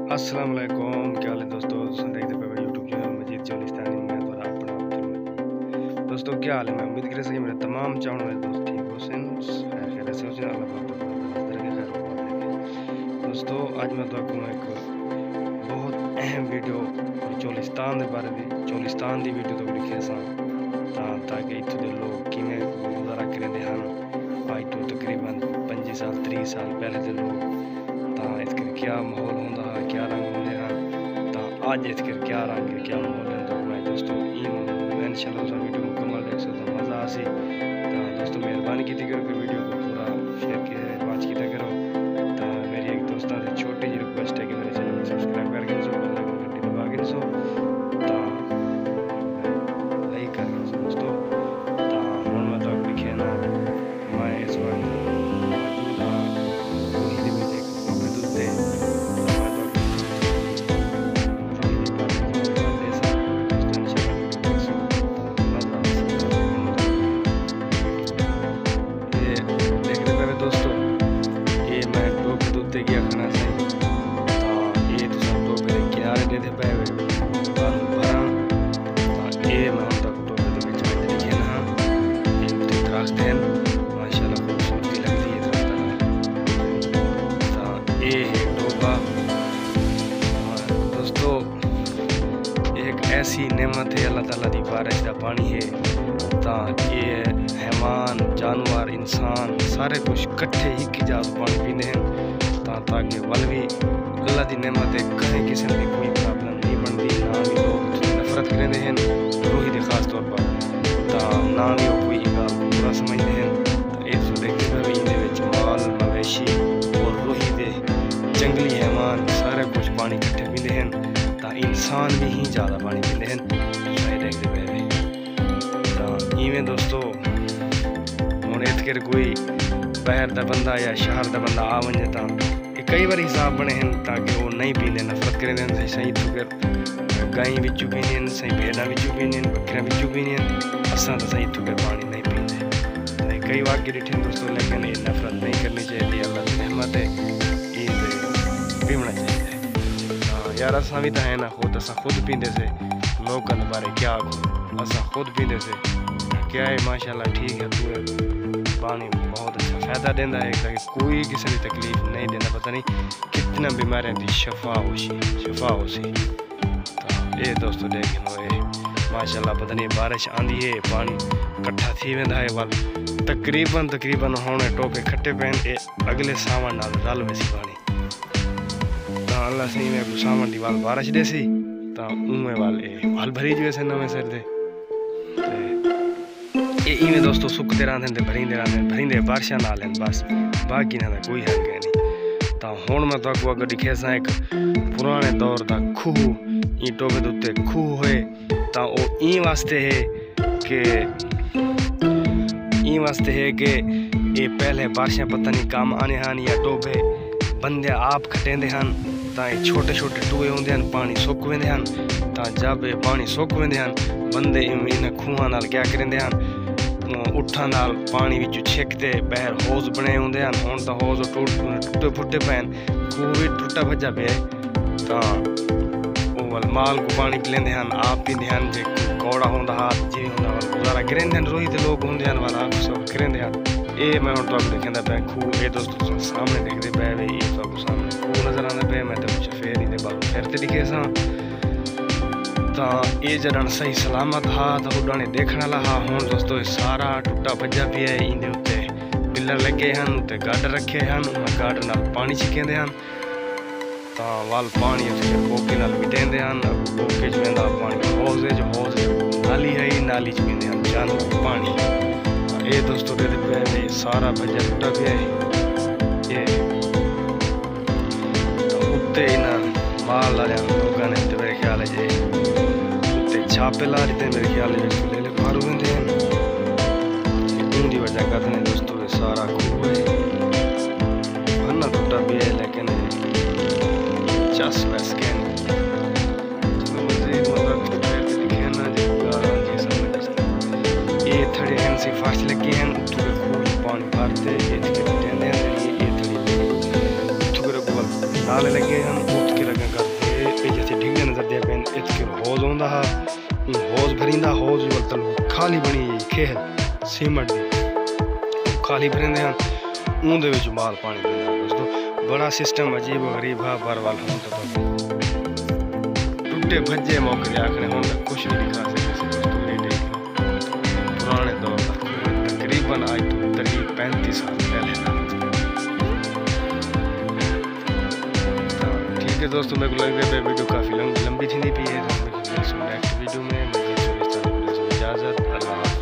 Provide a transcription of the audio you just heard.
अस्सलाम वालेकुम, क्या हाल है दोस्तों। देखते पे यूट्यूब चैनल मजीद चोलिस्तानी में तो अपना अब्दुल दोस्तों क्या हाल है। मैं उम्मीद करे कि मेरे तमाम चाहने वाले दोस्त ठीक हो खैर से हो अल्लाह दोस्तों आज मैं तो एक बहुत अहम वीडियो चोलिस्तान के बारे में चोलिस्तान की वीडियो तो लिखे ताकि इतों के लोग किमें गुजारा करेंगे हैं आज तो तकरीबन 25 साल 30 साल पहले के लोग इसके क्या माहौल होंदा है क्या रंग होंगे हैं तो आज इसके क्या रंग है क्या माहौल है तो मैं दोस्तों इंशाल्लाह वीडियो मुकम्मल देख सकता मज़ा आसी तो दोस्तों मेहरबानी की करो कि वीडियो को पूरा शेयर किया वॉच किया करो। तो मेरी एक दोस्तों से छोटी जी रिक्वेस्ट है कि मेरे चैनल को सब्सक्राइब करके घंटी दबा के सो तो लाइक कर सो दोस्तों। तो हम मैं तो लिखे ना मैं इस वक्त मौजूद हाँ ऐसी नेमत है अल्लाह ताला की बारिश का पानी है तो ये हैवान जानवर इंसान सारे कुछ कट्ठे एक ही जात पानी पीते हैं ताकि वल भी अल्लाह की नेमत है कहीं किसी की कोई प्रॉब्लम नहीं बनती ना भी लोग नफरत करेंगे हैं रूही के खास तौर पर तो ना भी वो कोई गल बुरा समझते हैं तो इस देखते हुए माल मवेशी और रूही के जंगली हैवान सारे कुछ पानी कट्ठे पीते हैं तो इंसान भी ही ज़्यादा पानी पीते हैं देखते पे तो इवें दोस्तों हूँ इतकर कोई बहर का बंदा या शहर का बंदा आ वजे तो कई बार हिसाब बने हैं ताकि वो नहीं पीते नफरत करें सही इतों गायें बिचू पीने सही भेड़ा बिचू पीने बकरियां बिचू पीने असा तो सही इतों पानी नहीं पीते कई वाक्य डिठे दोस्तों लेकिन ये नफरत नहीं करनी चाहिए अल्लाह की रहमत है ये पीना चाहिए यार असा भी तो है ना खुद असा खुद पीते से लोगों के बारे क्या आखो असा खुद पीते से क्या है माशाल्लाह ठीक है पूरे पानी बहुत अच्छा फ़ायदा देता है ताकि कोई किसी की तकलीफ नहीं देना पता नहीं कितना बीमारियों की शफा हो सी तो ये दोस्तों देख माशाल्लाह पता नहीं बारिश आँदी है पानी कट्ठा थी वेंदा है वाल तकरीबन होने टोके खट्टे पैन अगले सावन नाल रल वैसी पानी अल्लाह सही में सावन की वाल बारिश देसी तो उमें वाल भरी जो से नवे सिर दे इवें दोस्तों सुकते रहते भरींदे बारिशा नाल बस बाकी ना कोई हल गया नहीं। तो हुण मैं तो अगर दिखे एक पुराने दौर का खूह ई टोबे के उत्ते खूह होए तो वो ई वास्ते है कि ये पहले बारिशा पता नहीं काम आने हैं या टोबे बंदे आप खटेंदे हैं तो ये छोटे छोटे टूए होंगे हैं पानी सुक वेंदे हैं तो जब ये पानी सुक वेंदे हैं बंदे इन खूहां नाल क्या करेंदे हैं उठा नाल पानी विचों छिकते बहर होज बने होंगे हैं हुण तो होज टुटे फुटे पैन खूह भी टुटा भजा पे तो माल को पानी पिलेंदे हैं आप पींदे हैं जे कौड़ा होंदा हाथ जी होंदा गुजारा करेंदे हैं रोही के लोग होंगे हैं वाला आप सब करेंदे हैं ये मैं हुण तो देखदा पे खूह ये दोस्तों सामने देखते पे ये तो सामने खूह नजर आंदा पे मैं तो कुछ फेर ही बाल फिरते दिखे सा तो ये जड़न सही सलामत हा तो उड़ाने देखने वाला हा हुण दोस्तों सारा टुटा भजा पिया है इंदे उत्ते पिलर लगे हैं उत्ते गाडर रखे हैं उन्हें गाडर नाल पानी छिकेंदे हैं तो वाल पानी फिर बोके नाल मिटेंदे हैं बोके च वेंदा पानी होज नाली है नाली च पींदे हैं जानवर पानी ये दोस्तों दे पे सारा भजा टुटा पिया है ये तो उत्ते इन्हां माल वाले लोगों ने तो मेरे ख्याल है उत्ते छापे ला रहे थे मेरे ख्याल में ले मारू वेंदे हैं उनकी वजह करते दोस्तों सारा खूह है भन्ना टुटा पिया है लेकिन चस बस के ये थोड़े हैं से फास्ट लगे हैं थोड़े खूह पानी भरते ये थोड़े नाले लगे हैं उठ के लगे होंदा हा हौज भरींदा हौज मतलब खाली बनी खेह सीमेंट दी खाली भरेंदे हैं उंदे विच माल पानी पींदा दोस्तों। बड़ा सिस्टम अजीब गरीब हा बार बार हों तो टुटे भज्जे मौके दे आखने हों कुछ नहीं दिखा सकते दोस्तों। पुराने दौर तकरीबन आज तो 35 साल पहले था। ठीक है दोस्तों, मेरे को लग रहा है वीडियो काफ़ी लंबी थी नहीं पी है। नेक्स्ट वीडियो में इजाज़त, अल्लाह।